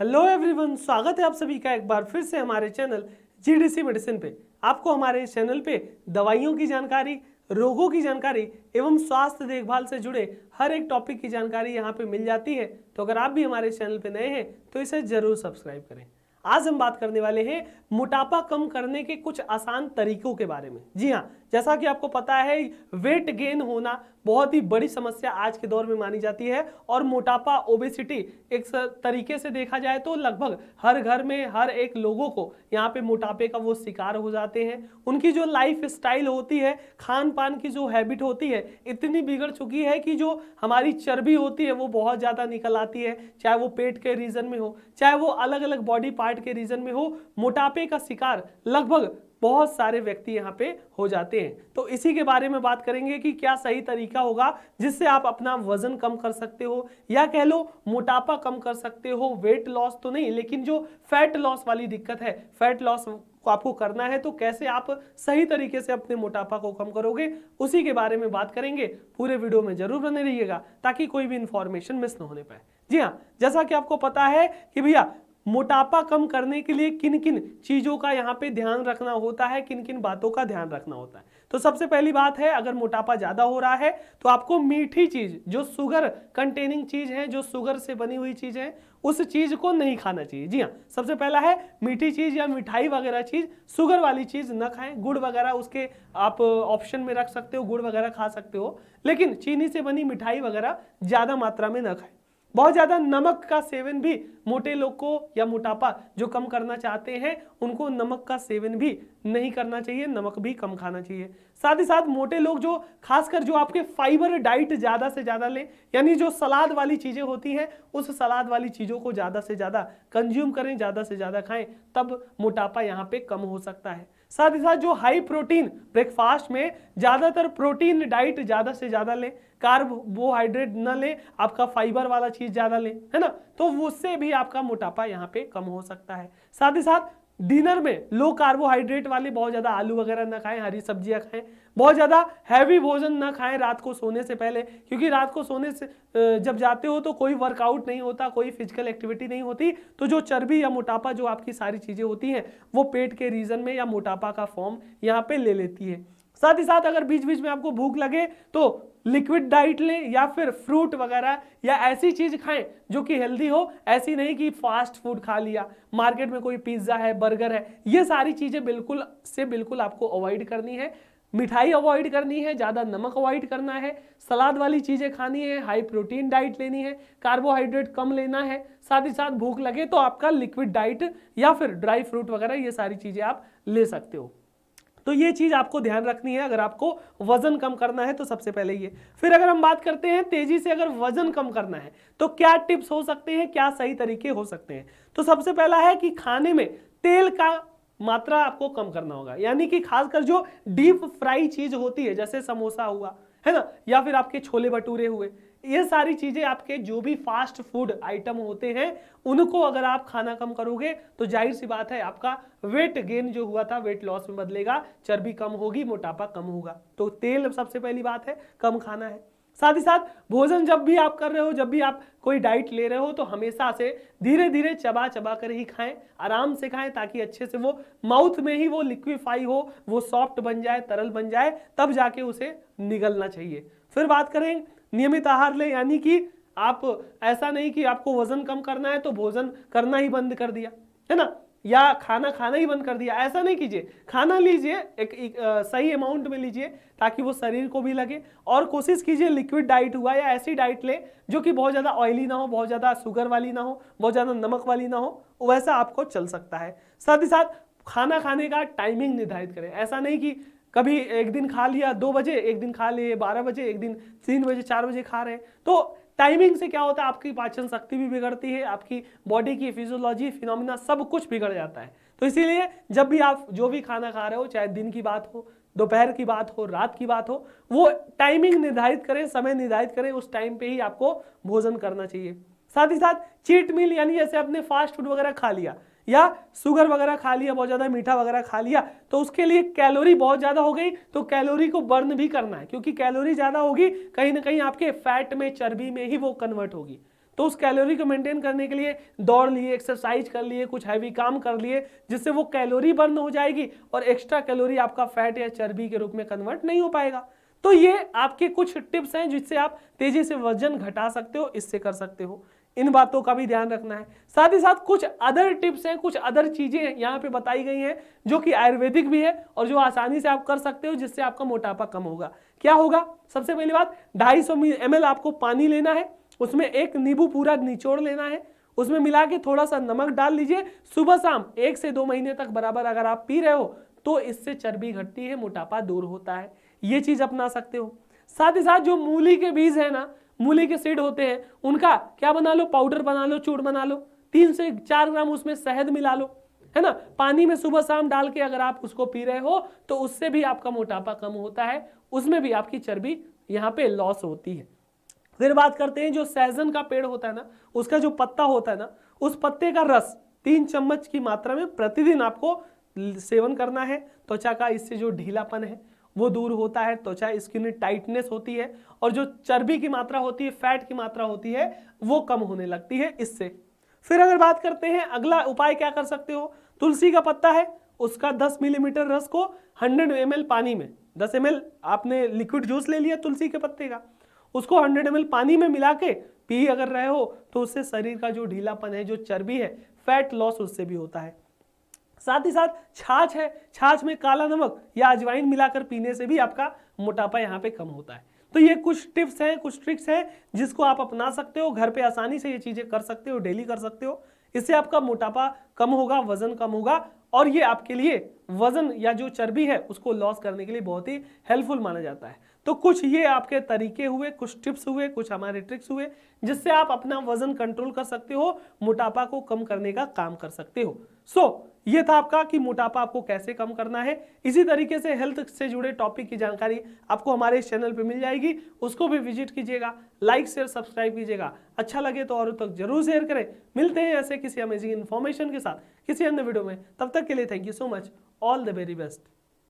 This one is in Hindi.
हेलो एवरीवन, स्वागत है आप सभी का एक बार फिर से हमारे चैनल जीडीसी मेडिसिन पे। आपको हमारे इस चैनल पे दवाइयों की जानकारी, रोगों की जानकारी एवं स्वास्थ्य देखभाल से जुड़े हर एक टॉपिक की जानकारी यहाँ पे मिल जाती है। तो अगर आप भी हमारे इस चैनल पे नए हैं तो इसे जरूर सब्सक्राइब करें। आज हम बात करने वाले हैं मोटापा कम करने के कुछ आसान तरीकों के बारे में। जी हाँ, जैसा कि आपको पता है वेट गेन होना बहुत ही बड़ी समस्या आज के दौर में मानी जाती है और मोटापा, ओबेसिटी एक तरीके से देखा जाए तो लगभग हर घर में हर एक लोगों को यहाँ पे मोटापे का वो शिकार हो जाते हैं। उनकी जो लाइफ स्टाइल होती है, खान पान की जो हैबिट होती है, इतनी बिगड़ चुकी है कि जो हमारी चर्बी होती है वो बहुत ज़्यादा निकल आती है, चाहे वो पेट के रीजन में हो, चाहे वो अलग अलग बॉडी पार्ट के रीजन में हो। मोटापे का शिकार लगभग बहुत सारे व्यक्ति यहाँ पे हो जाते हैं। तो इसी के बारे में बात करेंगे कि क्या सही तरीका होगा जिससे आप अपना वजन कम कर सकते हो, या कह लो मोटापा कम कर सकते हो। वेट लॉस तो नहीं, लेकिन जो फैट लॉस वाली दिक्कत है, फैट लॉस को आपको करना है तो कैसे आप सही तरीके से अपने मोटापा को कम करोगे, उसी के बारे में बात करेंगे। पूरे वीडियो में जरूर बने रहिएगा ताकि कोई भी इंफॉर्मेशन मिस ना होने पाए। जी हाँ, जैसा कि आपको पता है कि भैया मोटापा कम करने के लिए किन किन चीज़ों का यहाँ पे ध्यान रखना होता है, किन किन बातों का ध्यान रखना होता है। तो सबसे पहली बात है, अगर मोटापा ज़्यादा हो रहा है तो आपको मीठी चीज़, जो शुगर कंटेनिंग चीज़ है, जो शुगर से बनी हुई चीज़ है, उस चीज़ को नहीं खाना चाहिए। जी हाँ, सबसे पहला है मीठी चीज़ या मिठाई वगैरह चीज़, शुगर वाली चीज़ न खाएं। गुड़ वगैरह उसके आप ऑप्शन में रख सकते हो, गुड़ वगैरह खा सकते हो, लेकिन चीनी से बनी मिठाई वगैरह ज़्यादा मात्रा में न खाएं। बहुत ज़्यादा नमक का सेवन भी मोटे लोग को, या मोटापा जो कम करना चाहते हैं उनको नमक का सेवन भी नहीं करना चाहिए, नमक भी कम खाना चाहिए। साथ ही साथ मोटे लोग जो खासकर जो आपके फाइबर डाइट ज़्यादा से ज़्यादा लें, यानी जो सलाद वाली चीज़ें होती हैं उस सलाद वाली चीज़ों को ज़्यादा से ज़्यादा कंज्यूम करें, ज़्यादा से ज़्यादा खाएं, तब मोटापा यहाँ पे कम हो सकता है। साथ ही साथ जो हाई प्रोटीन ब्रेकफास्ट में ज़्यादातर प्रोटीन डाइट ज़्यादा से ज़्यादा लें, कार्बोहाइड्रेट न लें, आपका फाइबर वाला चीज़ ज़्यादा लें, है ना, तो उससे भी आपका मोटापा यहाँ पे कम हो सकता है। साथ ही साथ डिनर में लो कार्बोहाइड्रेट वाले बहुत ज़्यादा आलू वगैरह ना खाएं, हरी सब्जियां खाएं। बहुत ज़्यादा हैवी भोजन ना खाएं रात को सोने से पहले, क्योंकि रात को सोने से जब जाते हो तो कोई वर्कआउट नहीं होता, कोई फिजिकल एक्टिविटी नहीं होती, तो जो चर्बी या मोटापा, जो आपकी सारी चीज़ें होती हैं वो पेट के रीजन में या मोटापा का फॉर्म यहाँ पे ले लेती है। साथ ही साथ अगर बीच बीच में आपको भूख लगे तो लिक्विड डाइट लें, या फिर फ्रूट वगैरह या ऐसी चीज़ खाएं जो कि हेल्दी हो। ऐसी नहीं कि फास्ट फूड खा लिया, मार्केट में कोई पिज्ज़ा है, बर्गर है, ये सारी चीज़ें बिल्कुल आपको अवॉइड करनी है। मिठाई अवॉइड करनी है, ज़्यादा नमक अवॉइड करना है, सलाद वाली चीज़ें खानी है, हाई प्रोटीन डाइट लेनी है, कार्बोहाइड्रेट कम लेना है। साथ ही साथ भूख लगे तो आपका लिक्विड डाइट या फिर ड्राई फ्रूट वगैरह, ये सारी चीज़ें आप ले सकते हो। तो ये चीज़ आपको ध्यान रखनी है अगर आपको वजन कम करना है तो सबसे पहले ये। फिर अगर हम बात करते हैं तेजी से अगर वजन कम करना है तो क्या टिप्स हो सकते हैं, क्या सही तरीके हो सकते हैं। तो सबसे पहला है कि खाने में तेल का मात्रा आपको कम करना होगा, यानी कि खासकर जो डीप फ्राई चीज होती है, जैसे समोसा हुआ, है ना, या फिर आपके छोले भटूरे हुए, ये सारी चीजें आपके जो भी फास्ट फूड आइटम होते हैं उनको अगर आप खाना कम करोगे तो जाहिर सी बात है आपका वेट गेन जो हुआ था वेट लॉस में बदलेगा, चर्बी कम होगी, मोटापा कम होगा। तो तेल सबसे पहली बात है, कम खाना है। साथ ही साथ भोजन जब भी आप कर रहे हो, जब भी आप कोई डाइट ले रहे हो, तो हमेशा से धीरे धीरे चबा चबा कर ही खाएं, आराम से खाएं, ताकि अच्छे से वो माउथ में ही वो लिक्विफाई हो, वो सॉफ्ट बन जाए, तरल बन जाए, तब जाके उसे निगलना चाहिए। फिर बात करें नियमित आहार ले, यानी कि आप ऐसा नहीं कि आपको वजन कम करना है तो भोजन करना ही बंद कर दिया, है ना, या खाना खाना ही बंद कर दिया, ऐसा नहीं कीजिए। खाना लीजिए, एक सही अमाउंट में लीजिए ताकि वो शरीर को भी लगे, और कोशिश कीजिए लिक्विड डाइट हुआ या ऐसी डाइट ले जो कि बहुत ज़्यादा ऑयली ना हो, बहुत ज़्यादा शुगर वाली ना हो, बहुत ज़्यादा नमक वाली ना हो, वैसा आपको चल सकता है। साथ ही साथ खाना खाने का टाइमिंग निर्धारित करें। ऐसा नहीं कि कभी एक दिन खा लिया 2 बजे, एक दिन खा लिए 12 बजे, एक दिन 3 बजे 4 बजे खा रहे हैं, तो टाइमिंग से क्या होता है, आपकी पाचन शक्ति भी बिगड़ती है, आपकी बॉडी की फिजियोलॉजी, फिनोमिना सब कुछ बिगड़ जाता है। तो इसीलिए जब भी आप जो भी खाना खा रहे हो, चाहे दिन की बात हो, दोपहर की बात हो, रात की बात हो, वो टाइमिंग निर्धारित करें, समय निर्धारित करें, उस टाइम पे ही आपको भोजन करना चाहिए। साथ ही साथ चीट मील, यानी जैसे आपने फास्ट फूड वगैरह खा लिया या शुगर वगैरह खा लिया, बहुत ज़्यादा मीठा वगैरह खा लिया, तो उसके लिए कैलोरी बहुत ज़्यादा हो गई, तो कैलोरी को बर्न भी करना है, क्योंकि कैलोरी ज़्यादा होगी कहीं ना कहीं आपके फैट में, चर्बी में ही वो कन्वर्ट होगी। तो उस कैलोरी को मेंटेन करने के लिए दौड़ लिए, एक्सरसाइज कर लिए, कुछ हैवी काम कर लिए, जिससे वो कैलोरी बर्न हो जाएगी और एक्स्ट्रा कैलोरी आपका फैट या चर्बी के रूप में कन्वर्ट नहीं हो पाएगा। तो ये आपके कुछ टिप्स हैं जिससे आप तेजी से वजन घटा सकते हो, इससे कर सकते हो। इन बातों का भी ध्यान रखना है। साथ ही साथ कुछ अदर टिप्स हैं, कुछ अदर चीजें यहाँ पे बताई गई हैं जो कि आयुर्वेदिक भी है और जो आसानी से आप कर सकते हो, जिससे आपका मोटापा कम होगा। क्या होगा? सबसे पहली बात, 250 ml आपको पानी लेना है, उसमें एक नींबू पूरा निचोड़ लेना है, उसमें मिला के थोड़ा सा नमक डाल लीजिए। सुबह शाम 1 से 2 महीने तक बराबर अगर आप पी रहे हो तो इससे चर्बी घटती है, मोटापा दूर होता है। ये चीज अपना सकते हो। साथ ही साथ जो मूली के बीज है ना, मूली के सीड होते हैं, उनका क्या बना लो, पाउडर बना लो, चूर्ण बना लो, 3 से 4 ग्राम उसमें शहद मिला लो, है ना, पानी में सुबह शाम डाल के अगर आप उसको पी रहे हो तो उससे भी आपका मोटापा कम होता है, उसमें भी आपकी चर्बी यहाँ पे लॉस होती है। फिर बात करते हैं जो सहजन का पेड़ होता है ना, उसका जो पत्ता होता है ना, उस पत्ते का रस 3 चम्मच की मात्रा में प्रतिदिन आपको सेवन करना है। त्वचा का इससे जो ढीलापन है वो दूर होता है, त्वचा स्किन टाइटनेस होती है और जो चर्बी की मात्रा होती है, फैट की मात्रा होती है, वो कम होने लगती है इससे। फिर अगर बात करते हैं अगला उपाय क्या कर सकते हो, तुलसी का पत्ता है, उसका 10 मिलीमीटर रस को 100 ml पानी में, 10 ml आपने लिक्विड जूस ले लिया तुलसी के पत्ते का, उसको 100 ml पानी में मिला के पी अगर रहे हो तो उससे शरीर का जो ढीलापन है, जो चर्बी है, फैट लॉस उससे भी होता है। साथ ही साथ छाछ है, छाछ में काला नमक या अजवाइन मिलाकर पीने से भी आपका मोटापा यहाँ पे कम होता है। तो ये कुछ टिप्स हैं, कुछ ट्रिक्स हैं जिसको आप अपना सकते हो, घर पे आसानी से ये चीजें कर सकते हो, डेली कर सकते हो। इससे आपका मोटापा कम होगा, वजन कम होगा और ये आपके लिए वजन या जो चर्बी है उसको लॉस करने के लिए बहुत ही हेल्पफुल माना जाता है। तो कुछ ये आपके तरीके हुए, कुछ टिप्स हुए, कुछ हमारे ट्रिक्स हुए जिससे आप अपना वजन कंट्रोल कर सकते हो, मोटापा को कम करने का काम कर सकते हो। ये था आपका कि मोटापा आपको कैसे कम करना है। इसी तरीके से हेल्थ से जुड़े टॉपिक की जानकारी आपको हमारे इस चैनल पे मिल जाएगी, उसको भी विजिट कीजिएगा, लाइक शेयर सब्सक्राइब कीजिएगा। अच्छा लगे तो और तक जरूर शेयर करें। मिलते हैं ऐसे किसी अमेजिंग इन्फॉर्मेशन के साथ किसी अन्य वीडियो में, तब तक के लिए thank you so much, all the very best.